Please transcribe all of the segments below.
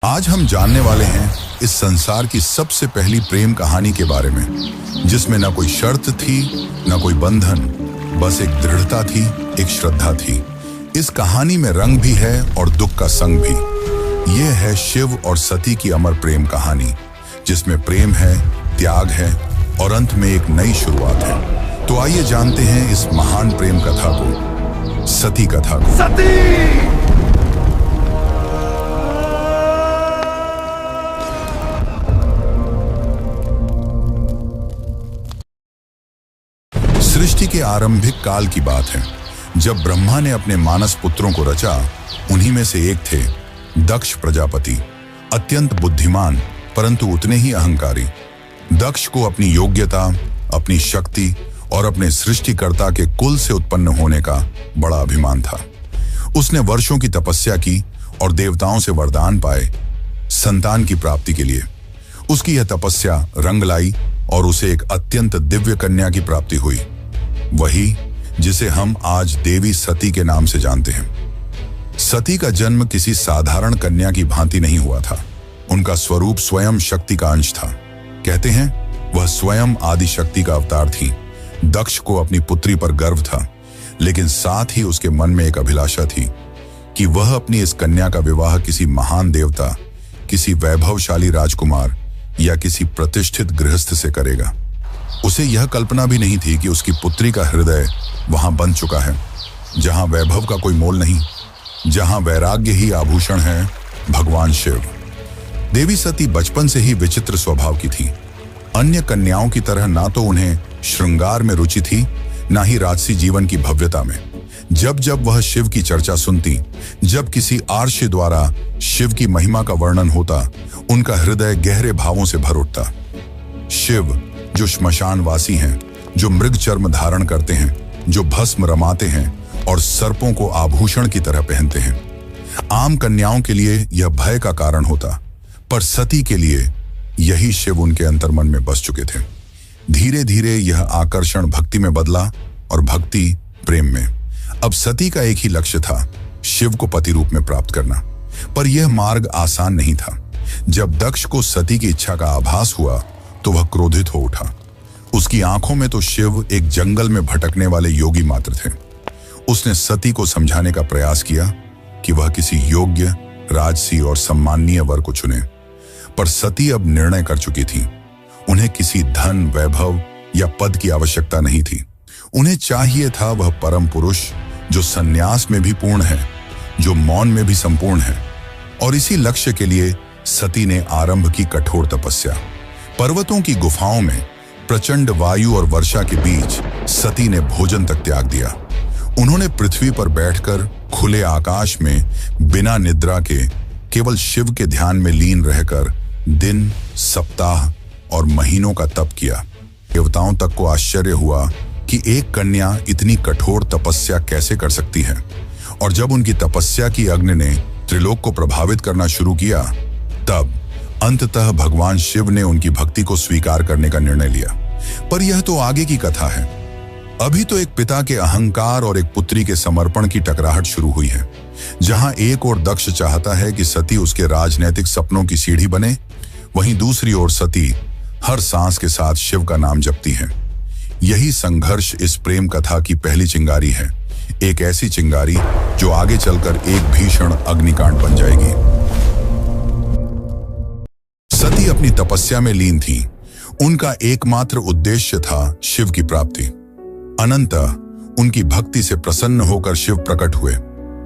आज हम जानने वाले हैं इस संसार की सबसे पहली प्रेम कहानी के बारे में, जिसमें न कोई शर्त थी, न कोई बंधन, बस एक दृढ़ता थी, एक श्रद्धा थी। इस कहानी में रंग भी है और दुख का संग भी। यह है शिव और सती की अमर प्रेम कहानी, जिसमें प्रेम है, त्याग है और अंत में एक नई शुरुआत है। तो आइए जानते हैं इस महान प्रेम कथा को, सती कथा को। सती! सृष्टि के आरंभिक काल की बात है, जब ब्रह्मा ने अपने मानस पुत्रों को रचा। उन्हीं में से एक थे दक्ष प्रजापति, अत्यंत बुद्धिमान परंतु उतने ही अहंकारी। दक्ष को अपनी योग्यता, अपनी शक्ति और अपने सृष्टिकर्ता के कुल से उत्पन्न होने का बड़ा अभिमान था। उसने वर्षों की तपस्या की और देवताओं से वरदान पाए संतान की प्राप्ति के लिए। उसकी यह तपस्या रंग लाई और उसे एक अत्यंत दिव्य कन्या की प्राप्ति हुई, वही जिसे हम आज देवी सती के नाम से जानते हैं। सती का जन्म किसी साधारण कन्या की भांति नहीं हुआ था। उनका स्वरूप स्वयं शक्ति का अंश था। कहते हैं वह स्वयं आदि शक्ति का अवतार थी। दक्ष को अपनी पुत्री पर गर्व था, लेकिन साथ ही उसके मन में एक अभिलाषा थी कि वह अपनी इस कन्या का विवाह किसी महान देवता, किसी वैभवशाली राजकुमार या किसी प्रतिष्ठित गृहस्थ से करेगा। उसे यह कल्पना भी नहीं थी कि उसकी पुत्री का हृदय वहां बन चुका है, जहां वैभव का कोई मोल नहीं, जहां वैराग्य ही आभूषण है, भगवान शिव। देवी सती बचपन से ही विचित्र स्वभाव की थी। अन्य कन्याओं की तरह ना तो उन्हें श्रृंगार में रुचि थी, ना ही राजसी जीवन की भव्यता में। जब जब वह शिव की चर्चा सुनती, जब किसी आर्षि द्वारा शिव की महिमा का वर्णन होता, उनका हृदय गहरे भावों से भर उठता। शिव जो श्मशानवासी हैं, जो मृग चर्म धारण करते हैं, जो भस्म रमाते हैं और सर्पों को आभूषण की तरह पहनते हैं। आम कन्याओं के लिए यह भय का कारण होता, पर सती के लिए यही शिव उनके अंतर्मन में बस चुके थे। धीरे धीरे यह आकर्षण भक्ति में बदला और भक्ति प्रेम में। अब सती का एक ही लक्ष्य था, शिव को पति रूप में प्राप्त करना। पर यह मार्ग आसान नहीं था। जब दक्ष को सती की इच्छा का आभास हुआ तो वह क्रोधित हो उठा। उसकी आंखों में तो शिव एक जंगल में भटकने वाले योगी मात्र थे। उसने सती को समझाने का प्रयास किया कि वह किसी योग्य, राजसी और सम्माननीय वर को चुने, पर सती अब निर्णय कर चुकी थी। उन्हें किसी धन, वैभव या पद की आवश्यकता नहीं थी। उन्हें चाहिए था वह परम पुरुष जो संन्यास में भी पूर्ण है, जो मौन में भी संपूर्ण है। और इसी लक्ष्य के लिए सती ने आरंभ की कठोर तपस्या। पर्वतों की गुफाओं में प्रचंड वायु और वर्षा के बीच सती ने भोजन तक त्याग दिया। उन्होंने पृथ्वी पर बैठकर खुले आकाश में बिना निद्रा के केवल शिव के ध्यान में लीन रहकर दिन, सप्ताह और महीनों का तप किया। देवताओं तक को आश्चर्य हुआ कि एक कन्या इतनी कठोर तपस्या कैसे कर सकती है। और जब उनकी तपस्या की अग्नि ने त्रिलोक को प्रभावित करना शुरू किया, तब अंततः भगवान शिव ने उनकी भक्ति को स्वीकार करने का निर्णय लिया। पर यह तो आगे की कथा है। अभी तो एक पिता के अहंकार और एक पुत्री के समर्पण की टकराहट शुरू हुई है। जहां एक ओर दक्ष चाहता है कि सती उसके राजनैतिक सपनों की सीढ़ी बने, वहीं दूसरी ओर सती हर सांस के साथ शिव का नाम जपती है। यही संघर्ष इस प्रेम कथा की पहली चिंगारी है, एक ऐसी चिंगारी जो आगे चलकर एक भीषण अग्निकांड बन जाएगी। सती अपनी तपस्या में लीन थी। उनका एकमात्र उद्देश्य था शिव की प्राप्ति। अनंतः उनकी भक्ति से प्रसन्न होकर शिव प्रकट हुए।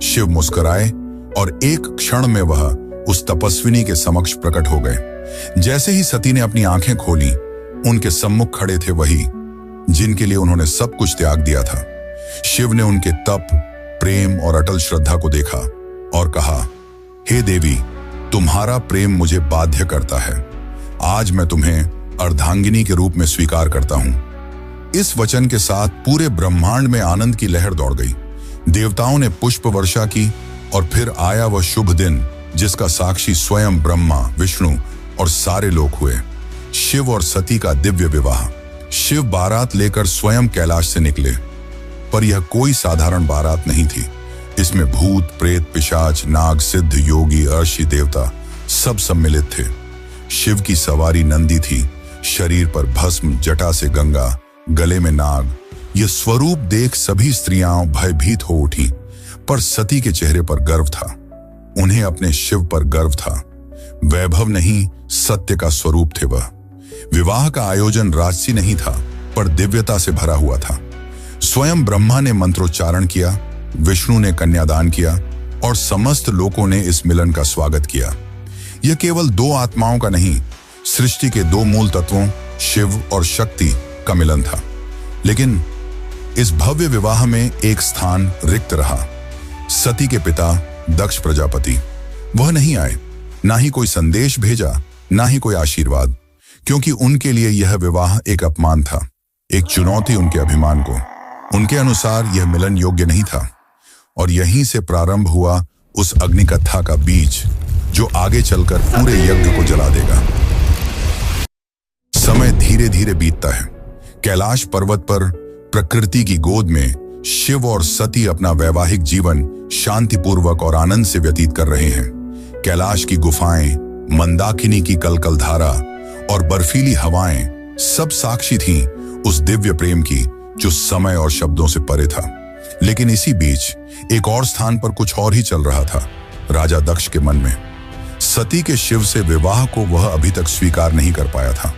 शिव मुस्कुराए और एक क्षण में वह उस तपस्विनी के समक्ष प्रकट हो गए। जैसे ही सती ने अपनी आंखें खोली, उनके सम्मुख खड़े थे वही जिनके लिए उन्होंने सब कुछ त्याग दिया था। शिव ने उनके तप, प्रेम और अटल श्रद्धा को देखा और कहा, हे देवी, तुम्हारा प्रेम मुझे बाध्य करता है। आज मैं तुम्हें अर्धांगिनी के रूप में स्वीकार करता हूं। इस वचन के साथ पूरे ब्रह्मांड में आनंद की लहर दौड़ गई। देवताओं ने पुष्प वर्षा की और फिर आया वह शुभ दिन जिसका साक्षी स्वयं ब्रह्मा, विष्णु और सारे लोग हुए। शिव और सती का दिव्य विवाह। शिव बारात लेकर स्वयं कैलाश से निकले, पर यह कोई साधारण बारात नहीं थी। इसमें भूत, प्रेत, पिशाच, नाग, सिद्ध, योगी, अर्षि, देवता सब सम्मिलित थे। शिव की सवारी नंदी थी, शरीर पर भस्म, जटा से गंगा, गले में नाग। यह स्वरूप देख सभी स्त्रियां भयभीत हो उठी, पर सती के चेहरे पर गर्व था। उन्हें अपने शिव पर गर्व था। वैभव नहीं, सत्य का स्वरूप थे वह। विवाह का आयोजन राजसी नहीं था, पर दिव्यता से भरा हुआ था। स्वयं ब्रह्मा ने मंत्रोच्चारण किया, विष्णु ने कन्यादान किया और समस्त लोगों ने इस मिलन का स्वागत किया। यह केवल दो आत्माओं का नहीं, सृष्टि के दो मूल तत्वों शिव और शक्ति का मिलन था। लेकिन इस भव्य विवाह में एक स्थान रिक्त रहा। सती के पिता दक्ष प्रजापति, वह नहीं आए। ना ही कोई संदेश भेजा, ना ही कोई आशीर्वाद, क्योंकि उनके लिए यह विवाह एक अपमान था, एक चुनौती उनके अभिमान को। उनके अनुसार यह मिलन योग्य नहीं था। और यहीं से प्रारंभ हुआ उस अग्निकथा का बीज, जो आगे चलकर पूरे यज्ञ को जला देगा। समय धीरे धीरे बीतता है। कैलाश पर्वत पर प्रकृति की गोद में शिव और सती अपना वैवाहिक जीवन शांतिपूर्वक और आनंद से व्यतीत कर रहे हैं। कैलाश की गुफाएं, मंदाकिनी की कलकल धारा और बर्फीली हवाएं सब साक्षी थीं उस दिव्य प्रेम की, जो समय और शब्दों से परे था। लेकिन इसी बीच एक और स्थान पर कुछ और ही चल रहा था, राजा दक्ष के मन में। सती के शिव से विवाह को वह अभी तक स्वीकार नहीं कर पाया था।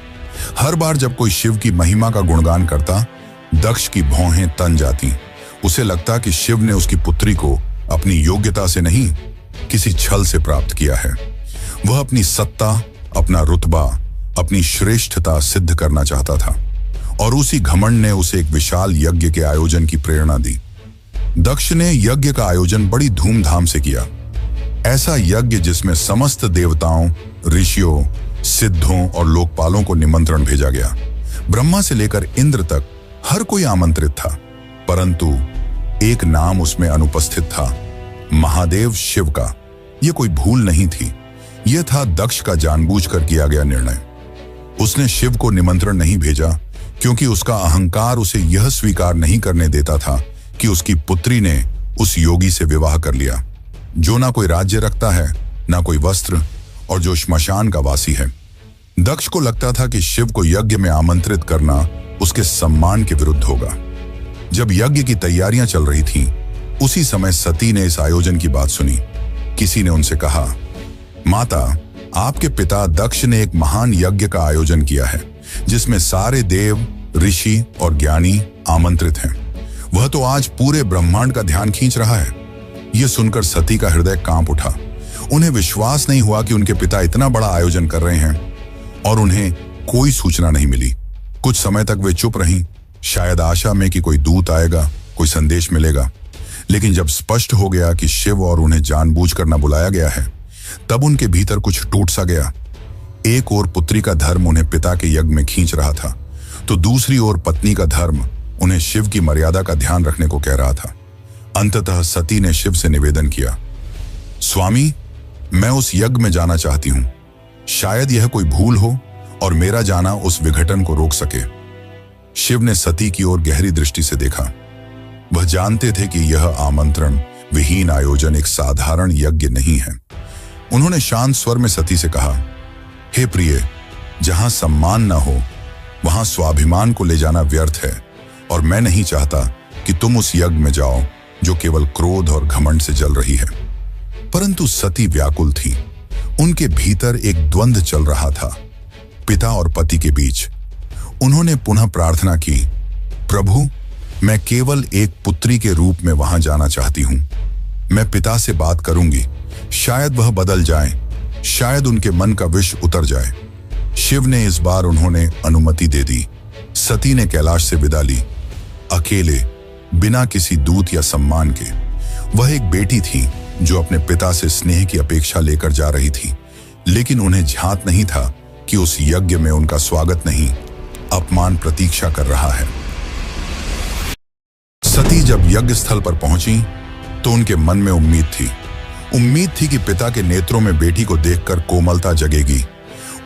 हर बार जब कोई शिव की महिमा का गुणगान करता, दक्ष की भौहें तन जाती। उसे लगता कि शिव ने उसकी पुत्री को अपनी योग्यता से नहीं, किसी छल से प्राप्त किया है। वह अपनी सत्ता, अपना रुतबा, अपनी श्रेष्ठता सिद्ध करना चाहता था, और उसी घमंड ने उसे एक विशाल यज्ञ के आयोजन की प्रेरणा दी। दक्ष ने यज्ञ का आयोजन बड़ी धूमधाम से किया। ऐसा यज्ञ जिसमें समस्त देवताओं, ऋषियों, सिद्धों और लोकपालों को निमंत्रण भेजा गया। ब्रह्मा से लेकर इंद्र तक हर कोई आमंत्रित था, परंतु एक नाम उसमें अनुपस्थित था, महादेव शिव का। यह कोई भूल नहीं थी, यह था दक्ष का जानबूझकर किया गया निर्णय। उसने शिव को निमंत्रण नहीं भेजा, क्योंकि उसका अहंकार उसे यह स्वीकार नहीं करने देता था कि उसकी पुत्री ने उस योगी से विवाह कर लिया, जो ना कोई राज्य रखता है, ना कोई वस्त्र, और जो श्मशान का वासी है। दक्ष को लगता था कि शिव को यज्ञ में आमंत्रित करना उसके सम्मान के विरुद्ध होगा। जब यज्ञ की तैयारियां चल रही थीं, उसी समय सती ने इस आयोजन की बात सुनी। किसी ने उनसे कहा, माता, आपके पिता दक्ष ने एक महान यज्ञ का आयोजन किया है, जिसमें सारे देव, ऋषि और ज्ञानी आमंत्रित हैं। वह तो आज पूरे ब्रह्मांड का ध्यान खींच रहा है। यह सुनकर सती का हृदय कांप उठा। उन्हें विश्वास नहीं हुआ कि उनके पिता इतना बड़ा आयोजन कर रहे हैं और उन्हें कोई सूचना नहीं मिली। कुछ समय तक वे चुप रहीं, शायद आशा में कि कोई दूत आएगा, कोई संदेश मिलेगा। लेकिन जब स्पष्ट हो गया कि शिव और उन्हें जानबूझकर न बुलाया गया है, तब उनके भीतर कुछ टूट सा गया। एक ओर पुत्री का धर्म उन्हें पिता के यज्ञ में खींच रहा था, तो दूसरी ओर पत्नी का धर्म उन्हें शिव की मर्यादा का ध्यान रखने को कह रहा था। अंततः सती ने शिव से निवेदन किया, स्वामी, मैं उस यज्ञ में जाना चाहती हूं। शायद यह कोई भूल हो और मेरा जाना उस विघटन को रोक सके। शिव ने सती की ओर गहरी दृष्टि से देखा। वह जानते थे कि यह आमंत्रण विहीन आयोजन एक साधारण यज्ञ नहीं है। उन्होंने शांत स्वर में सती से कहा, हे प्रिय, जहां सम्मान न हो वहां स्वाभिमान को ले जाना व्यर्थ है, और मैं नहीं चाहता कि तुम उस यज्ञ में जाओ जो केवल क्रोध और घमंड से जल रही है। परंतु सती व्याकुल थी। उनके भीतर एक द्वंद्व चल रहा था, पिता और पति के बीच। उन्होंने पुनः प्रार्थना की, प्रभु, मैं केवल एक पुत्री के रूप में वहां जाना चाहती हूं। मैं पिता से बात करूंगी, शायद वह बदल जाए, शायद उनके मन का विष उतर जाए। शिव ने इस बार उन्होंने अनुमति दे दी। सती ने कैलाश से विदा ली, अकेले, बिना किसी दूत या सम्मान के। वह एक बेटी थी जो अपने पिता से स्नेह की अपेक्षा लेकर जा रही थी, लेकिन उन्हें झांत नहीं था कि उस यज्ञ में उनका स्वागत नहीं, अपमान प्रतीक्षा कर रहा है। सती जब यज्ञ स्थल पर पहुंची तो उनके मन में उम्मीद थी कि पिता के नेत्रों में बेटी को देखकर कोमलता जगेगी,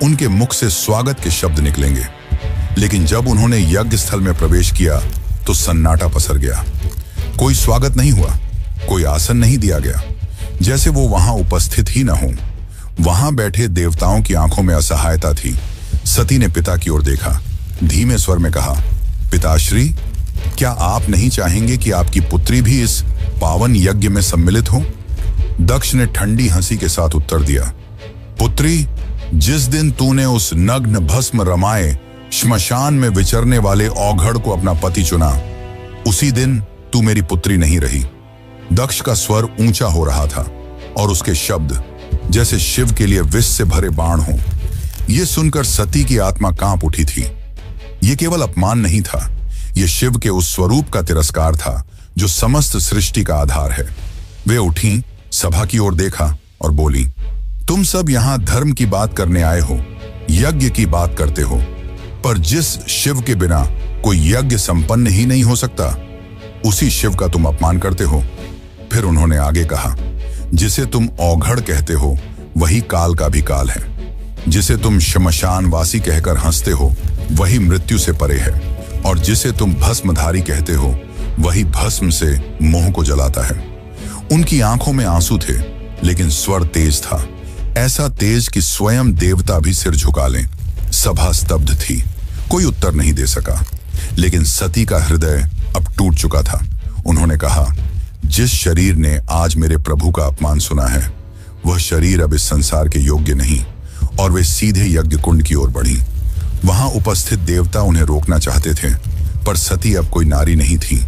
उनके मुख से स्वागत के शब्द निकलेंगे। लेकिन जब उन्होंने यज्ञ स्थल में प्रवेश किया तो सन्नाटा पसर गया। कोई स्वागत नहीं हुआ, कोई आसन नहीं दिया गया, जैसे वो वहां उपस्थित ही न हो। वहां बैठे देवताओं की आंखों में असहायता थी। सती ने पिता की ओर देखा, धीमे स्वर में कहा, पिताश्री, क्या आप नहीं चाहेंगे कि आपकी पुत्री भी इस पावन यज्ञ में सम्मिलित हो? दक्ष ने ठंडी हंसी के साथ उत्तर दिया, पुत्री, जिस दिन तूने उस नग्न भस्म रमाए श्मशान में विचरने वाले औघड़ को अपना पति चुना, उसी दिन तू मेरी पुत्री नहीं रही। दक्ष का स्वर ऊंचा हो रहा था और उसके शब्द जैसे शिव के लिए विष से भरे बाण हो। यह सुनकर सती की आत्मा कांप उठी थी। यह केवल अपमान नहीं था, यह शिव के उस स्वरूप का तिरस्कार था जो समस्त सृष्टि का आधार है। वे उठी, सभा की ओर देखा और बोली, तुम सब यहां धर्म की बात करने आए हो, यज्ञ की बात करते हो, पर जिस शिव के बिना कोई यज्ञ संपन्न ही नहीं हो सकता, उसी शिव का तुम अपमान करते हो। फिर उन्होंने आगे कहा, जिसे तुम औघड़ कहते हो वही काल का भी काल है। जिसे तुम श्मशानवासी कहकर हंसते हो वही मृत्यु से परे है, और जिसे तुम भस्मधारी कहते हो वही भस्म से मोह को जलाता है। उनकी आंखों में आंसू थे, लेकिन स्वर तेज था, ऐसा तेज कि स्वयं देवता भी सिर झुका लें। सभा स्तब्ध थी, कोई उत्तर नहीं दे सका, लेकिन सती का हृदय अब टूट चुका था। उन्होंने कहा, जिस शरीर ने आज मेरे प्रभु का अपमान सुना है, वह शरीर अब इस संसार के योग्य नहीं, और वे सीधे यज्ञ कुंड की ओर बढ़ी। वहां उपस्थित देवता उन्हें रोकना चाहते थे, पर सती अब कोई नारी नहीं थी,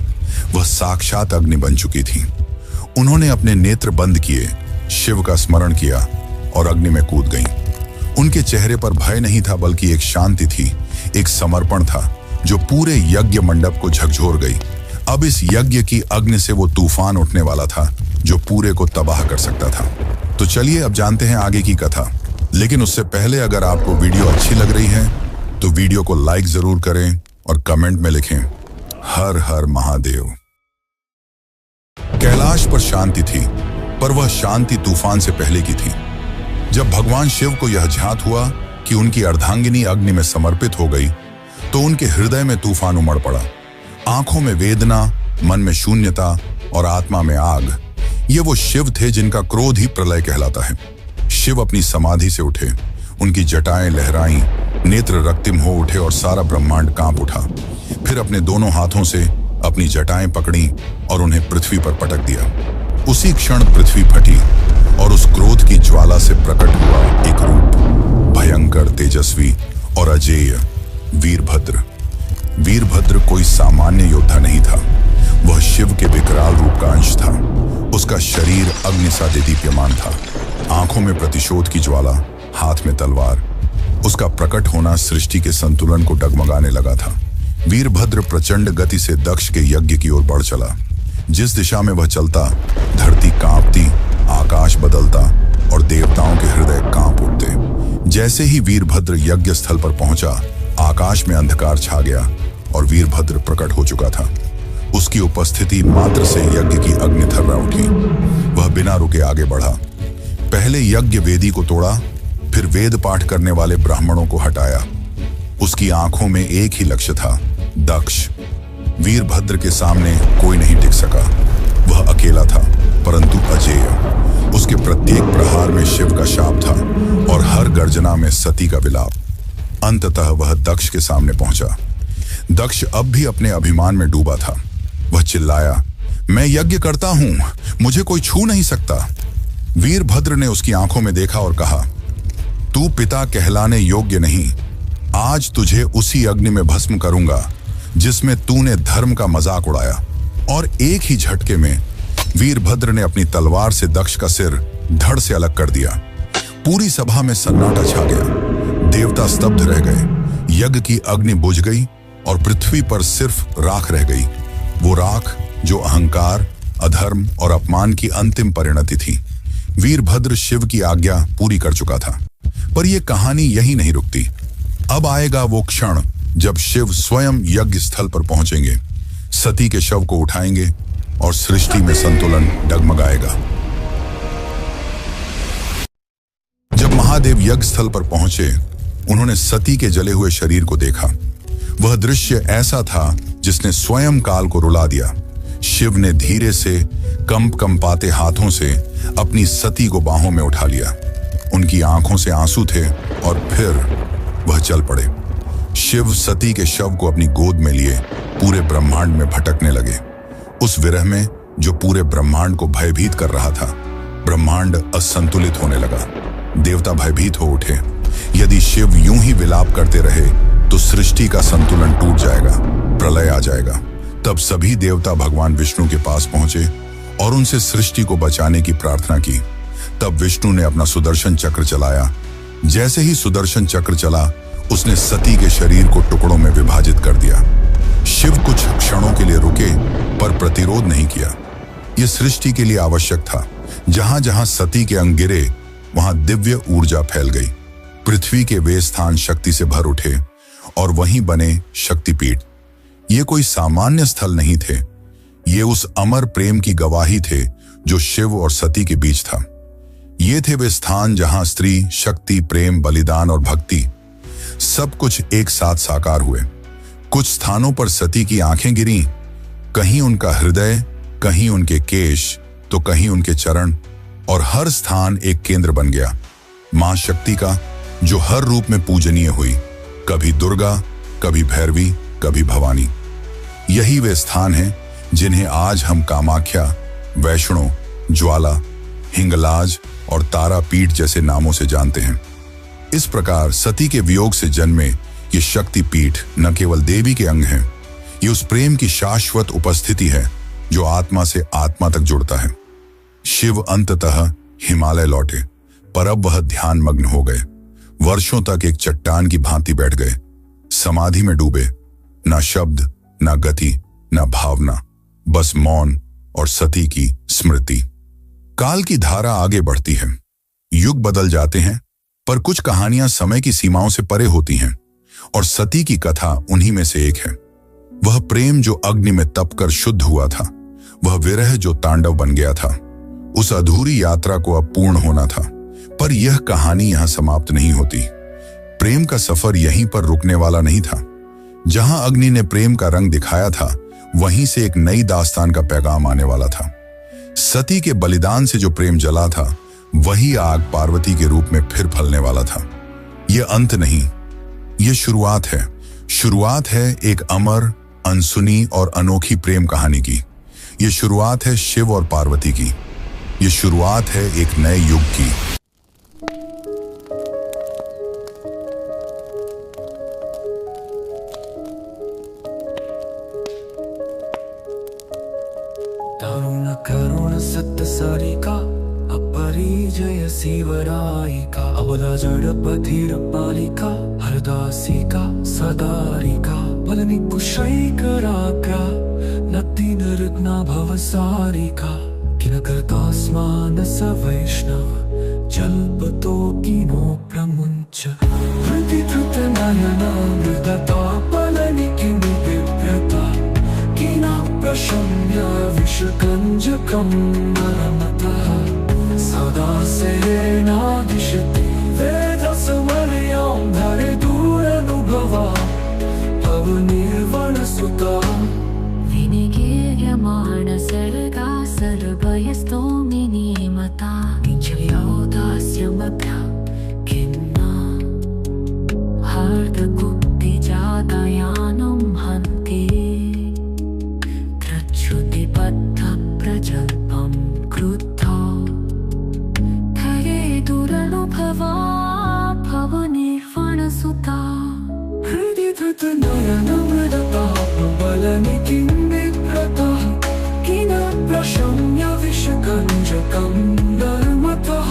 वह साक्षात अग्नि बन चुकी थी। उन्होंने अपने नेत्र बंद किए, शिव का स्मरण किया और अग्नि में कूद गईं। उनके चेहरे पर भय नहीं था, बल्कि एक शांति थी, एक समर्पण था जो पूरे यज्ञ मंडप को झकझोर गई। अब इस यज्ञ की अग्नि से वो तूफान उठने वाला था जो पूरे को तबाह कर सकता था। तो चलिए अब जानते हैं आगे की कथा। लेकिन उससे पहले अगर आपको वीडियो अच्छी लग रही है तो वीडियो को लाइक जरूर करें और कमेंट में लिखें, हर हर महादेव। कैलाश पर शांति थी, पर वह शांति तूफान से पहले की थी। जब भगवान शिव को यह ज्ञात हुआ कि उनकी अर्धांगिनी अग्नि में समर्पित हो गई, तो उनके हृदय में तूफान उमड़ पड़ा। आंखों में वेदना, मन में शून्यता और आत्मा में आग। ये वो शिव थे जिनका क्रोध ही प्रलय कहलाता है। शिव अपनी समाधि से उठे, उनकी जटाएं लहराईं, नेत्र रक्तिम हो उठे और सारा ब्रह्मांड कांप उठा। फिर अपने दोनों हाथों से अपनी जटाएं पकड़ी और उन्हें पृथ्वी पर पटक दिया। उसी क्षण पृथ्वी फटी और उस क्रोध की ज्वाला से प्रकट हुआ एक रूप, भयंकर, तेजस्वी और अजेय, वीरभद्र। वीरभद्र कोई सामान्य योद्धा नहीं था, वह शिव के विकराल रूप का अंश था। उसका शरीर अग्नि सा दीप्यमान था, आंखों में प्रतिशोध की ज्वाला, हाथ में तलवार। उसका प्रकट होना सृष्टि के संतुलन को डगमगाने लगा था। वीरभद्र प्रचंड गति से दक्ष के यज्ञ की ओर बढ़ चला। जिस दिशा में वह चलता, धरती कांपती, आकाश बदलता और देवताओं के हृदय कांप उठते। जैसे ही वीरभद्र यज्ञ स्थल पर पहुंचा, आकाश में अंधकार छा गया और वीरभद्र प्रकट हो चुका था। उसकी उपस्थिति मात्र से यज्ञ की अग्नि थर्रा उठी। वह बिना रुके आगे बढ़ा। पहले यज्ञ वेदी को तोड़ा, फिर वेद पाठ करने वाले ब्राह्मणों को हटाया। उसकी आंखों में एक ही लक्ष्य था, दक्ष। वीरभद्र के सामने कोई नहीं टिक सका। वह अकेला था, परंतु अजेय। उसके प्रत्येक प्रहार में शिव का शाप था और हर गर्जना में सती का विलाप। अंततः वह दक्ष के सामने पहुंचा। दक्ष अब भी अपने अभिमान में डूबा था। वह चिल्लाया, मैं यज्ञ करता हूं, मुझे कोई छू नहीं सकता। वीरभद्र ने उसकी आंखों में देखा और कहा, तू पिता कहलाने योग्य नहीं। आज तुझे उसी अग्नि में भस्म करूंगा जिसमें तूने धर्म का मजाक उड़ाया। और एक ही झटके में वीरभद्र ने अपनी तलवार से दक्ष का सिर धड़ से अलग कर दिया। पूरी सभा में सन्नाटा छा गया। देवता स्तब्ध रह गए। यज्ञ की अग्नि बुझ गई और पृथ्वी पर सिर्फ राख रह गई। वो राख जो अहंकार, अधर्म और अपमान की अंतिम परिणति थी। वीरभद्र शिव की आज्ञा पूरी कर चुका था। पर यह कहानी यही नहीं रुकती। अब आएगा वो क्षण जब शिव स्वयं यज्ञ स्थल पर पहुंचेंगे, सती के शव को उठाएंगे और सृष्टि में संतुलन डगमगाएगा। जब महादेव यज्ञ स्थल पर पहुंचे, उन्होंने सती के जले हुए शरीर को देखा। वह दृश्य ऐसा था जिसने स्वयं काल को रुला दिया। शिव ने धीरे से कंपाते हाथों से अपनी सती को बाहों में उठा लिया। उनकी आंखों से आंसू थे और फिर वह चल पड़े। शिव सती के शव को अपनी गोद में लिए पूरे ब्रह्मांड में भटकने लगे। उस विरह में जो पूरे ब्रह्मांड को भयभीत कर रहा था, ब्रह्मांड असंतुलित होने लगा। देवता भयभीत हो उठे। यदि शिव यूं ही विलाप करते रहे तो सृष्टि का संतुलन टूट जाएगा, प्रलय आ जाएगा। तब सभी देवता भगवान विष्णु के पास पहुंचे और उनसे सृष्टि को बचाने की प्रार्थना की। तब विष्णु ने अपना सुदर्शन चक्र चलाया। जैसे ही सुदर्शन चक्र चला, उसने सती के शरीर को टुकड़ों में विभाजित कर दिया। शिव कुछ क्षणों के लिए रुके पर प्रतिरोध नहीं किया। यह सृष्टि के लिए आवश्यक था। जहां जहां सती के अंग गिरे वहां दिव्य ऊर्जा फैल गई। पृथ्वी के वे स्थान शक्ति से भर उठे और वहीं बने शक्तिपीठ। ये कोई सामान्य स्थल नहीं थे। ये उस अमर प्रेम की गवाही थे जो शिव और सती के बीच था। ये थे वे स्थान जहां स्त्री, शक्ति, प्रेम, बलिदान और भक्ति सब कुछ एक साथ साकार हुए। कुछ स्थानों पर सती की आंखें गिरीं, कहीं उनका हृदय, कहीं उनके केश, तो कहीं उनके चरण, और हर स्थान एक केंद्र बन गया मां शक्ति का, जो हर रूप में पूजनीय हुई। कभी दुर्गा, कभी भैरवी, कभी भवानी। यही वे स्थान हैं जिन्हें आज हम कामाख्या, वैष्णो, ज्वाला, हिंगलाज और तारापीठ जैसे नामों से जानते हैं। इस प्रकार सती के वियोग से जन्मे ये शक्तिपीठ न केवल देवी के अंग हैं, ये उस प्रेम की शाश्वत उपस्थिति है जो आत्मा से आत्मा तक जुड़ता है। शिव अंततः हिमालय लौटे, पर अब वह ध्यान मग्न हो गए। वर्षों तक एक चट्टान की भांति बैठ गए, समाधि में डूबे। ना शब्द, ना गति, ना भावना, बस मौन और सती की स्मृति। काल की धारा आगे बढ़ती है, युग बदल जाते हैं, पर कुछ कहानियां समय की सीमाओं से परे होती हैं, और सती की कथा उन्हीं में से एक है। वह प्रेम जो अग्नि में तपकर शुद्ध हुआ था, वह विरह जो तांडव बन गया था। उस अधूरी यात्रा को अब पूर्ण होना था, पर यह कहानी यहां समाप्त नहीं होती। प्रेम का सफर यहीं पर रुकने वाला नहीं था। जहां अग्नि ने प्रेम का रंग दिखाया था, वहीं से एक नई दास्तान का पैगाम आने वाला था। सती के बलिदान से जो प्रेम जला था, वही आग पार्वती के रूप में फिर फलने वाला था। यह अंत नहीं, यह शुरुआत है। शुरुआत है एक अमर, अनसुनी और अनोखी प्रेम कहानी की। यह शुरुआत है शिव और पार्वती की। यह शुरुआत है एक नए युग की। दारुण करुण सत्य सारिका अपरिजय शिवरायिका अबला जड़पथिर पालिका हरदासिका सदारिका बलनि कुशैकराका नत्तिन रत्ना भवसारिका किलकर्तास्मान स वैष्णव जल्पतो किनो प्रमुञ्च प्रतिधृत नयना मृदता बलनि किमु बिभ्रता किना प्रशम्य विषकञ्जकं नरमतः सदा सेनादिशति वेदसमर्यां धरे दूरनुभवा भवनिर्वणसुता विनिगीयमाण सर्गा सर्वयस्तोमिनी मता किञ्चयोदास्यमभ्या किन्ना हार्दकुक्तिजातयानं हन्ति त्रच्छ्रुतिबद्धप्रजल्पं क्रुद्धा धरे दुरनुभवा भवनिर्वणसुता हृदि धृतनयनमृदता बलनि किं बिभ्रतः किन प्रशम्य विषकञ्जकं नर्मतः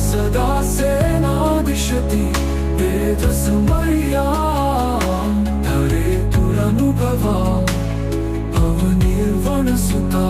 सदा सेनादिशति वेदसमर्यां धरे दुरनुभवा भवनिर्वणसुता।